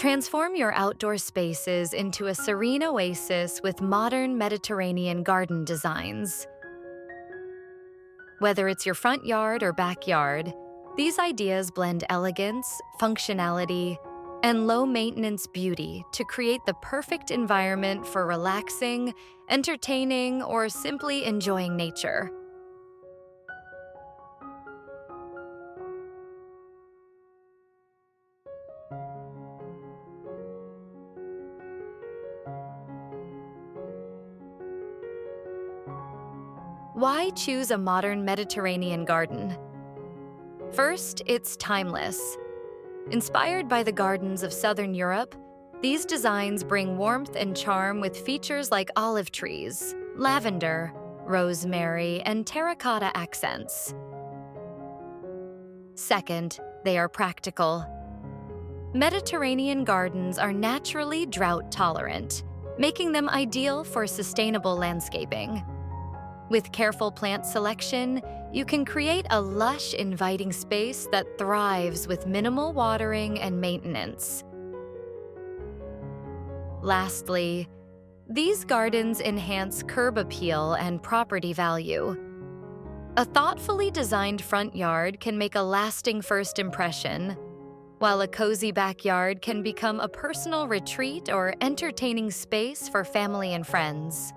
Transform your outdoor spaces into a serene oasis with modern Mediterranean garden designs. Whether it's your front yard or backyard, these ideas blend elegance, functionality, and low-maintenance beauty to create the perfect environment for relaxing, entertaining, or simply enjoying nature. Why choose a modern Mediterranean garden? First, it's timeless. Inspired by the gardens of Southern Europe, these designs bring warmth and charm with features like olive trees, lavender, rosemary, and terracotta accents. Second, they are practical. Mediterranean gardens are naturally drought-tolerant, making them ideal for sustainable landscaping. With careful plant selection, you can create a lush, inviting space that thrives with minimal watering and maintenance. Lastly, these gardens enhance curb appeal and property value. A thoughtfully designed front yard can make a lasting first impression, while a cozy backyard can become a personal retreat or entertaining space for family and friends.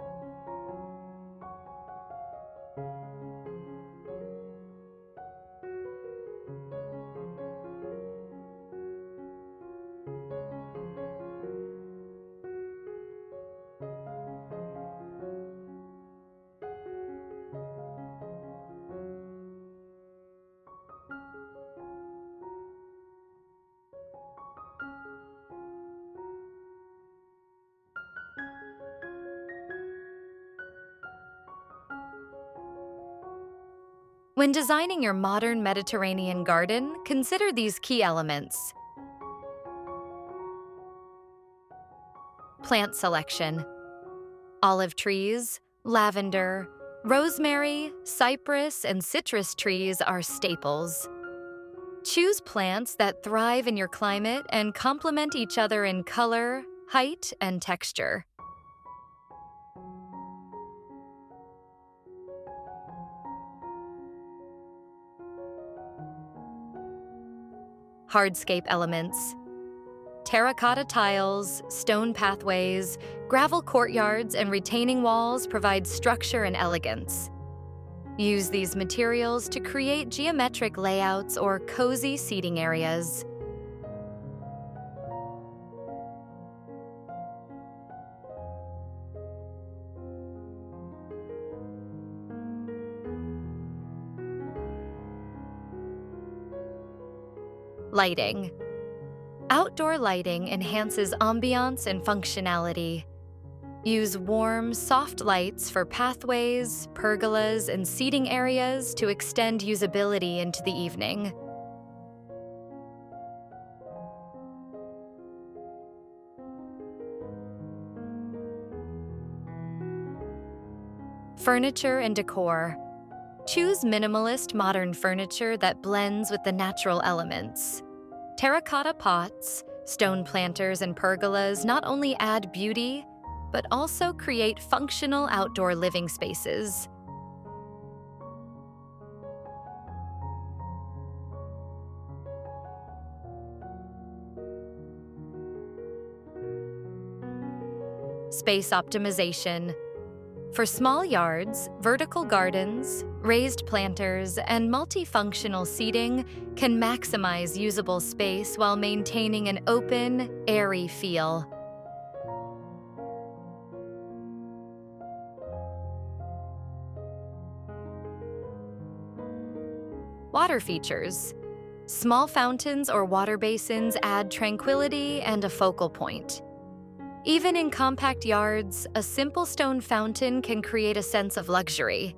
When designing your modern Mediterranean garden, consider these key elements. Plant selection. Olive trees, lavender, rosemary, cypress, and citrus trees are staples. Choose plants that thrive in your climate and complement each other in color, height, and texture. Hardscape elements. Terracotta tiles, stone pathways, gravel courtyards, and retaining walls provide structure and elegance. Use these materials to create geometric layouts or cozy seating areas. Lighting. Outdoor lighting enhances ambiance and functionality. Use warm, soft lights for pathways, pergolas, and seating areas to extend usability into the evening. Furniture and decor. Choose minimalist modern furniture that blends with the natural elements. Terracotta pots, stone planters, and pergolas not only add beauty, but also create functional outdoor living spaces. Space optimization. For small yards, vertical gardens, raised planters, and multifunctional seating can maximize usable space while maintaining an open, airy feel. Water features. Small fountains or water basins add tranquility and a focal point. Even in compact yards, a simple stone fountain can create a sense of luxury.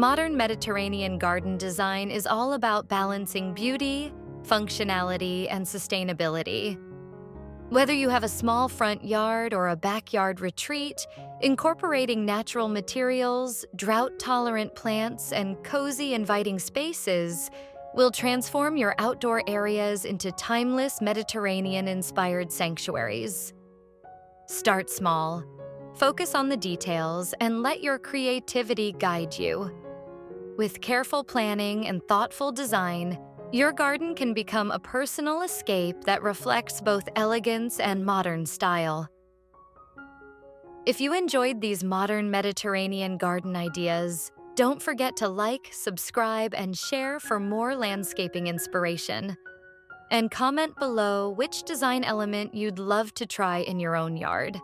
Modern Mediterranean garden design is all about balancing beauty, functionality, and sustainability. Whether you have a small front yard or a backyard retreat, incorporating natural materials, drought-tolerant plants, and cozy, inviting spaces will transform your outdoor areas into timeless Mediterranean-inspired sanctuaries. Start small, focus on the details, and let your creativity guide you. With careful planning and thoughtful design, your garden can become a personal escape that reflects both elegance and modern style. If you enjoyed these modern Mediterranean garden ideas, don't forget to like, subscribe, and share for more landscaping inspiration. And comment below which design element you'd love to try in your own yard.